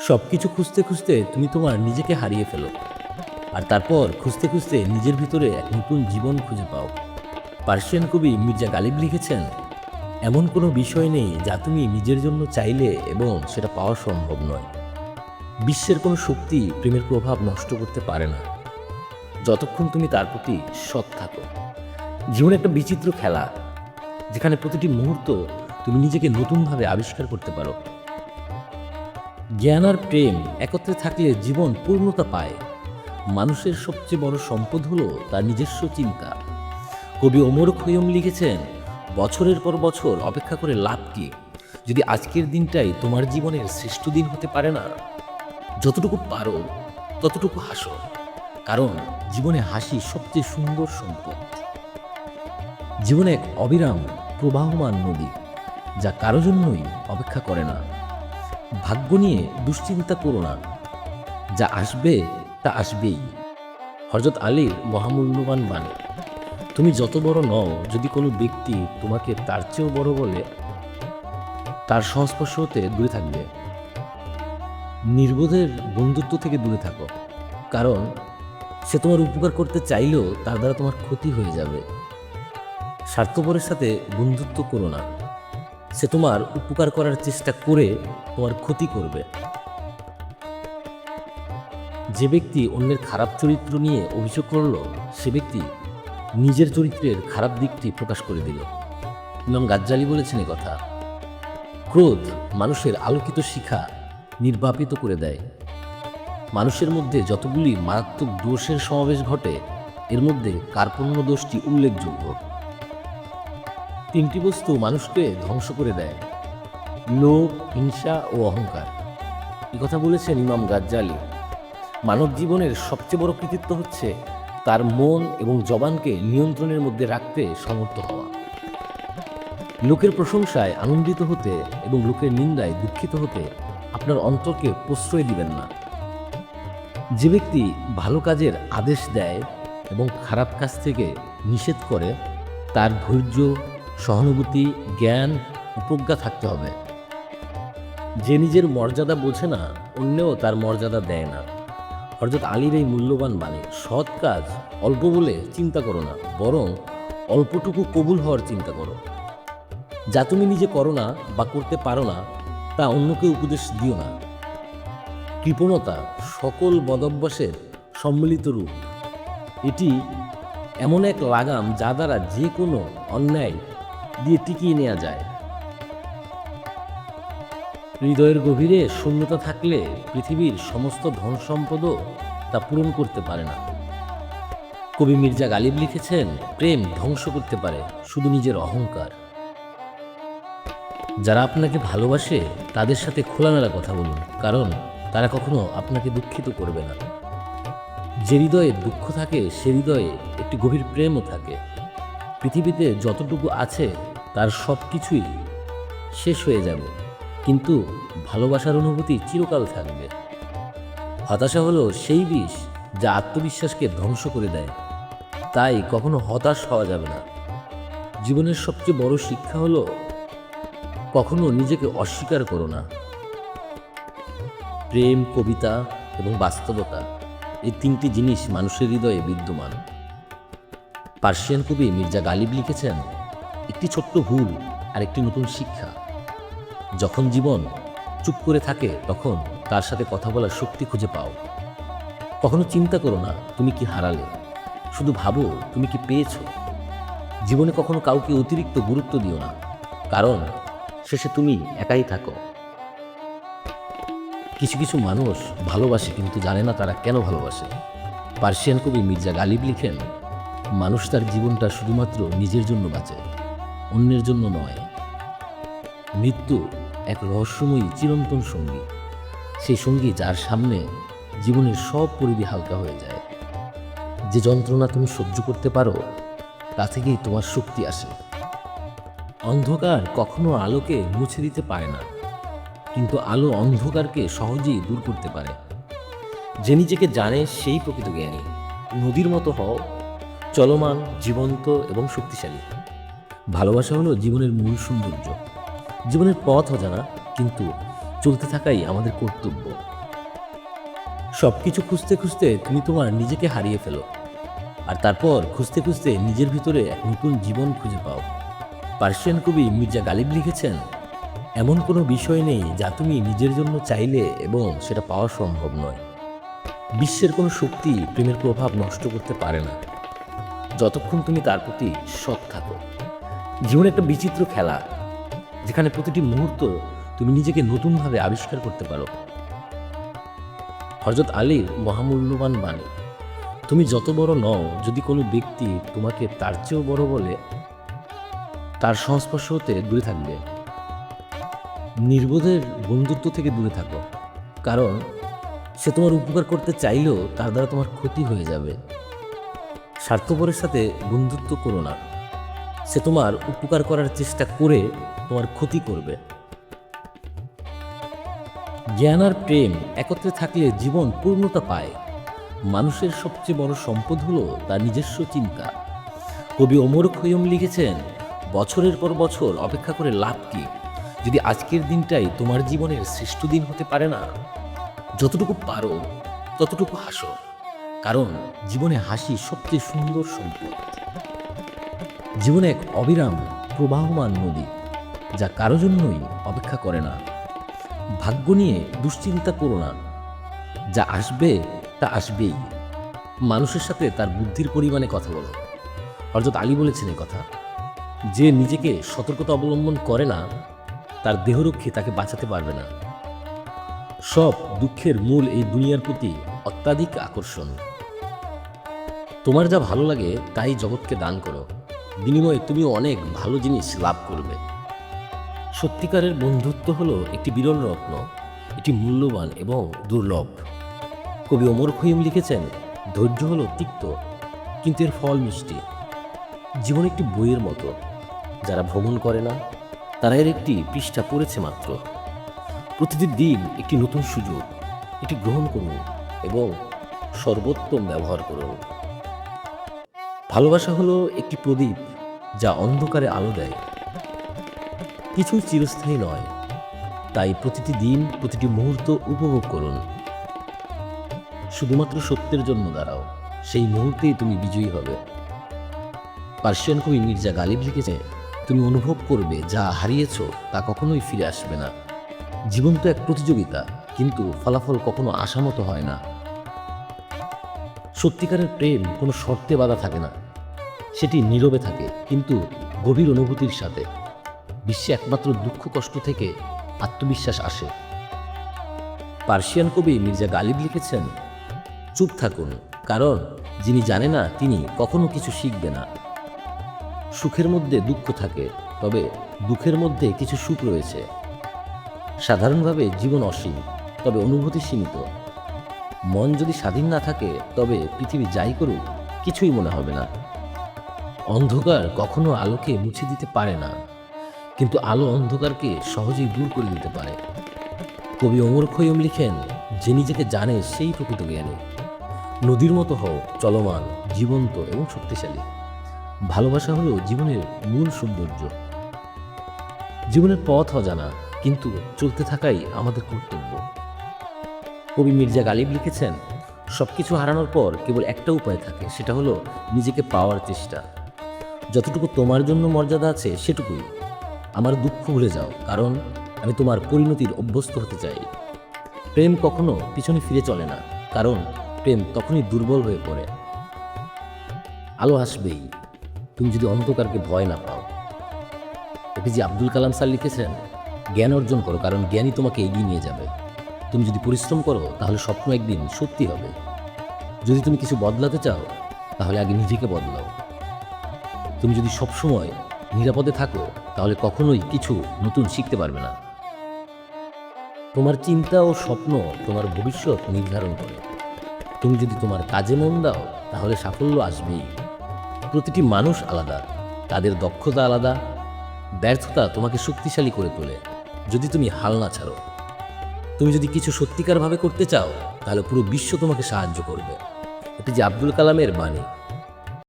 সব কিছু খুঁজতে খুঁজতে তুমি তোমার নিজেকে হারিয়ে ফেলো, আর তারপর খুঁজতে খুঁজতে নিজের ভিতরে এক নতুন জীবন খুঁজে পাও। পার্সিয়ান কবি মির্জা গালিব লিখেছেন, এমন কোনো বিষয় নেই যা তুমি নিজের জন্য চাইলে এবং সেটা পাওয়া সম্ভব নয়। বিশ্বের কোনো শক্তি প্রেমের প্রভাব নষ্ট করতে পারে না, যতক্ষণ তুমি তার প্রতি সৎ থাকো। জীবন একটা বিচিত্র খেলা, যেখানে প্রতিটি মুহূর্ত তুমি নিজেকে নতুনভাবে আবিষ্কার করতে পারো। জ্ঞান আর প্রেম একত্রে থাকলে জীবন পূর্ণতা পায়। মানুষের সবচেয়ে বড় সম্পদ হলো তার নিজস্ব চিন্তা। কবি ওমর খৈয়ম লিখেছেন, বছরের পর বছর অপেক্ষা করে লাভ কি, যদি আজকের দিনটাই তোমার জীবনের শ্রেষ্ঠ দিন হতে পারে না। যতটুকু পারো ততটুকু হাসো, কারণ জীবনে হাসি সবচেয়ে সুন্দর সম্পদ। জীবনে এক অবিরাম প্রবাহমান নদী, যা কারো জন্যই অপেক্ষা করে না। ভাগ্য নিয়ে দুশ্চিন্তা করো না, যা আসবে তা আসবেই। হযরত আলীর মহামূল্যবান বাণী। তুমি যত বড় নও, যদি কোনো ব্যক্তি তোমাকে তার চেয়েও বড় বলে, তার সংস্পর্শ হতে দূরে থাকবে। নির্বোধের বন্ধুত্ব থেকে দূরে থাকো, কারণ সে তোমার উপকার করতে চাইলেও তার দ্বারা তোমার ক্ষতি হয়ে যাবে। স্বার্থপরের সাথে বন্ধুত্ব করো না, সে তোমার উপকার করার চেষ্টা করে তোমার ক্ষতি করবে। যে ব্যক্তি অন্যের খারাপ চরিত্র নিয়ে অভিযোগ করল, সে ব্যক্তি নিজের চরিত্রের খারাপ দিকটি প্রকাশ করে দিল। ইমাম গাজ্জালি বলেছেন কথা, ক্রোধ মানুষের আলোকিত শিখা নির্বাপিত করে দেয়। মানুষের মধ্যে যতগুলি মারাত্মক দোষের সমাবেশ ঘটে, এর মধ্যে কার্পণ্য দোষটি উল্লেখযোগ্য। তিনটি বস্তু মানুষকে ধ্বংস করে দেয়: লোভ, হিংসা ও অহংকার। এই কথা বলেছেন ইমাম গাজ্জালি। মানব জীবনের সবচেয়ে বড় কৃতিত্ব হচ্ছে তার মন এবং জবানকে নিয়ন্ত্রণের মধ্যে রাখতে সমর্থ হওয়া। লোকের প্রশংসায় আনন্দিত হতে এবং লোকের নিন্দায় দুঃখিত হতে আপনার অন্তরকে প্রশ্রয় দিবেন না। যে ব্যক্তি ভালো কাজের আদেশ দেয় এবং খারাপ কাজ থেকে নিষেধ করে, তার ধৈর্য, সহানুভূতি, জ্ঞান ও প্রজ্ঞা থাকতে হবে। যে নিজের মর্যাদা বোঝে না, অন্যেও তার মর্যাদা দেয় না। হযরত আলীর এই মূল্যবান বাণী, সৎ কাজ অল্প বলে চিন্তা করো না, বরং অল্পটুকু কবুল হওয়ার চিন্তা করো। যা তুমি নিজে করো না বা করতে পারো না, তা অন্যকে উপদেশ দিও না। কৃপণতা সকল বদভ্যাসের সম্মিলিত রূপ। এটি এমন এক লাগাম যা দ্বারা যে কোনো অন্যায় দিয়ে টিকিয়ে নেওয়া যায়। হৃদয়ের গভীরে শূন্যতা থাকলে পৃথিবীর সমস্ত ধন সম্পদও তা পূরণ করতে পারে না। কবি মির্জা গালিব লিখেছেন, প্রেম ধ্বংস করতে পারে শুধু নিজের অহংকার। যারা আপনাকে ভালোবাসে তাদের সাথে খোলামেলা কথা বলুন, কারণ তারা কখনো আপনাকে দুঃখিত করবে না। যে হৃদয়ে দুঃখ থাকে, সে হৃদয়ে একটি গভীর প্রেমও থাকে। পৃথিবীতে যতটুকু আছে তার সব কিছুই শেষ হয়ে যাবে, কিন্তু ভালোবাসার অনুভূতি চিরকাল থাকবে। হতাশা হলো সেই বিষ যা আত্মবিশ্বাসকে ধ্বংস করে দেয়, তাই কখনো হতাশ হওয়া যাবে না। জীবনের সবচেয়ে বড় শিক্ষা হলো, কখনো নিজেকে অস্বীকার করো না। প্রেম, কবিতা এবং বাস্তবতা, এই তিনটি জিনিস মানুষের হৃদয়ে বিদ্যমান। পার্সিয়ান কবি মির্জা গালিব লিখেছেন, একটি ছোট্ট ভুল আর একটি নতুন শিক্ষা। যখন জীবন চুপ করে থাকে, তখন তার সাথে কথা বলার শক্তি খুঁজে পাও। কখনো চিন্তা করো না তুমি কি হারালে, শুধু ভাবো তুমি কি পেয়েছ। জীবনে কখনো কাউকে অতিরিক্ত গুরুত্ব দিও না, কারণ শেষে তুমি একাই থাকো। কিছু কিছু মানুষ ভালোবাসে কিন্তু জানে না তারা কেন ভালোবাসে। পার্সিয়ান কবি মির্জা গালিব লিখেন, মানুষ তার জীবনটা শুধুমাত্র নিজের জন্য বাঁচে, অন্যের জন্য নয়। মৃত্যু এক রহস্যময়ী চিরন্তন সঙ্গী, সেই সঙ্গী যার সামনে জীবনের সব পরিধি হালকা হয়ে যায়। যে যন্ত্রণা তুমি সহ্য করতে পারো, তা থেকেই তোমার শক্তি আসে। অন্ধকার কখনো আলোকে মুছে দিতে পারে না, কিন্তু আলো অন্ধকারকে সহজেই দূর করতে পারে। যে নিজেকে জানে সেই প্রকৃত জ্ঞানী। নদীর মতো হও, চলমান, জীবন্ত এবং শক্তিশালী। ভালোবাসা হলো জীবনের মূল সৌন্দর্য। জীবনের পথ অজানা, কিন্তু চলতে থাকাই আমাদের কর্তব্য। সব কিছু খুঁজতে খুঁজতে তুমি তোমার নিজেকে হারিয়ে ফেলো, আর তারপর খুঁজতে খুঁজতে নিজের ভিতরে এক নতুন জীবন খুঁজে পাও। পার্সিয়ান কবি মির্জা গালিব লিখেছেন, এমন কোনো বিষয় নেই যা তুমি নিজের জন্য চাইলে এবং সেটা পাওয়া সম্ভব নয়। বিশ্বের কোনো শক্তি প্রেমের প্রভাব নষ্ট করতে পারে না, যতক্ষণ তুমি তার প্রতি সৎ থাকো। জীবন একটা বিচিত্র খেলা, যেখানে প্রতিটি মুহূর্ত তুমি নিজেকে নতুনভাবে আবিষ্কার করতে পারো। হযরত আলীর মহামূল্যবান বাণী, তুমি যত বড় নও, যদি কোনো ব্যক্তি তোমাকে তার চেয়েও বড় বলে, তার সংস্পর্শ হতে দূরে থাকবে। নির্বোধের বন্ধুত্ব থেকে দূরে থাকো, কারণ সে তোমার উপকার করতে চাইলেও তার দ্বারা তোমার ক্ষতি হয়ে যাবে। স্বার্থপরের সাথে বন্ধুত্ব করো না, সে তোমার উপকার করার চেষ্টা করে তোমার ক্ষতি করবে। জ্ঞান আর প্রেম একত্রে থাকলে জীবন পূর্ণতা পায়। মানুষের সবচেয়ে বড় সম্পদ হলো তার নিজস্ব চিন্তা। কবি ওমর খৈয়ম লিখেছেন, বছরের পর বছর অপেক্ষা করে লাভ কি, যদি আজকের দিনটাই তোমার জীবনের শ্রেষ্ঠ দিন হতে পারে না? যতটুকু পারো ততটুকু হাসো, কারণ জীবনে হাসি সবচেয়ে সুন্দর সম্পদ। জীবনে এক অবিরাম প্রবাহমান নদী, যা কারো জন্যই অপেক্ষা করে না। ভাগ্য নিয়ে দুশ্চিন্তা করো না, যা আসবে তা আসবেই। মানুষের সাথে তার বুদ্ধির পরিমাণে কথা বলো। হযরত আলী বলেছেন এই কথা, যে নিজেকে সতর্কতা অবলম্বন করে না, তার দেহরক্ষী তাকে বাঁচাতে পারবে না। সব দুঃখের মূল এই দুনিয়ার প্রতি অত্যাধিক আকর্ষণ। তোমার যা ভালো লাগে তাই জগৎকে দান করো, বিনিময়ে তুমি অনেক ভালো জিনিস লাভ করবে। সত্যিকারের বন্ধুত্ব হলো একটি বিরল রত্ন, এটি মূল্যবান এবং দুর্লভ। কবি ওমর খৈয়ম লিখেছেন, ধৈর্য হলো তিক্ত, কিন্তু এর ফল মিষ্টি। জীবন একটি বইয়ের মতো, যারা ভ্রমণ করে না তারা এর একটি পৃষ্ঠা পড়েছে মাত্র। প্রতিটি দিন একটি নতুন সুযোগ, এটি গ্রহণ করুন এবং সর্বোত্তম ব্যবহার করুন। ভালোবাসা হলো একটি প্রদীপ যা অন্ধকারে আলো দেয়। কিছুই চিরস্থায়ী নয়, তাই প্রতিটি দিন প্রতিটি মুহূর্ত উপভোগ করুন। শুধুমাত্র সত্যের জন্য দাঁড়াও, সেই মুহূর্তেই তুমি বিজয়ী হবে। পার্সিয়ান কবি মির্জা গালিব লিখেছে, তুমি অনুভব করবে যা হারিয়েছ তা কখনোই ফিরে আসবে না। জীবন তো এক প্রতিযোগিতা, কিন্তু ফলাফল কখনো আশামতো হয় না। সত্যিকারের প্রেম কোনো শর্তে বাঁধা থাকে না, সেটি নীরবে থাকে কিন্তু গভীর অনুভূতির সাথে। বিশ্বে একমাত্র দুঃখ কষ্ট থেকে আত্মবিশ্বাস আসে। পার্সিয়ান কবি মির্জা গালিব লিখেছেন, চুপ থাকুন, কারণ যিনি জানে না তিনি কখনো কিছু শিখবে না। সুখের মধ্যে দুঃখ থাকে, তবে দুঃখের মধ্যে কিছু সুখ রয়েছে। সাধারণভাবে জীবন অসীম, তবে অনুভূতি সীমিত। মন যদি স্বাধীন না থাকে, তবে পৃথিবী যাই করুক কিছুই মনে হবে না। অন্ধকার কখনো আলোকে মুছে দিতে পারে না, কিন্তু আলো অন্ধকারকে সহজেই দূর করে দিতে পারে। কবি ওমর খৈয়ম লিখেন, যে নিজেকে জানে সেই প্রকৃত জ্ঞানী। নদীর মতো হও, চলমান, জীবন্ত এবং শক্তিশালী। ভালোবাসা হলো জীবনের মূল সৌন্দর্য। জীবনের পথ অজানা, কিন্তু চলতে থাকাই আমাদের কর্তব্য। কবি মির্জা গালিব লিখেছেন, সবকিছু হারানোর পর কেবল একটা উপায় থাকে, সেটা হলো নিজেকে পাওয়ার চেষ্টা। যতটুকু তোমার জন্য মর্যাদা আছে সেটুকুই। আমার দুঃখ ভুলে যাও, কারণ আমি তোমার পরিণতির অভ্যস্ত হতে চাই। প্রেম কখনো পিছনে ফিরে চলে না, কারণ প্রেম তখনই দুর্বল হয়ে পড়ে। আলো আসবেই, তুমি যদি অন্ধকারকে ভয় না পাও। এপিজে আব্দুল কালাম স্যার লিখেছেন, জ্ঞান অর্জন করো, কারণ জ্ঞানই তোমাকে এগিয়ে নিয়ে যাবে। তুমি যদি পরিশ্রম করো, তাহলে স্বপ্ন একদিন সত্যি হবে। যদি তুমি কিছু বদলাতে চাও, তাহলে আগে নিজেকে বদলাও। তুমি যদি সবসময় নিরাপদে থাকো, তাহলে কখনোই কিছু নতুন শিখতে পারবে না। তোমার চিন্তা ও স্বপ্ন তোমার ভবিষ্যৎ নির্ধারণ করে। তুমি যদি তোমার কাজে মন দাও, তাহলে সাফল্য আসবেই। প্রতিটি মানুষ আলাদা, তাদের দক্ষতা আলাদা। ব্যর্থতা তোমাকে শক্তিশালী করে তোলে, যদি তুমি হাল না ছাড়ো। তুমি যদি কিছু সত্যিকারভাবে করতে চাও, তাহলে পুরো বিশ্ব তোমাকে সাহায্য করবে। এটি যে আব্দুল কালামের বাণী।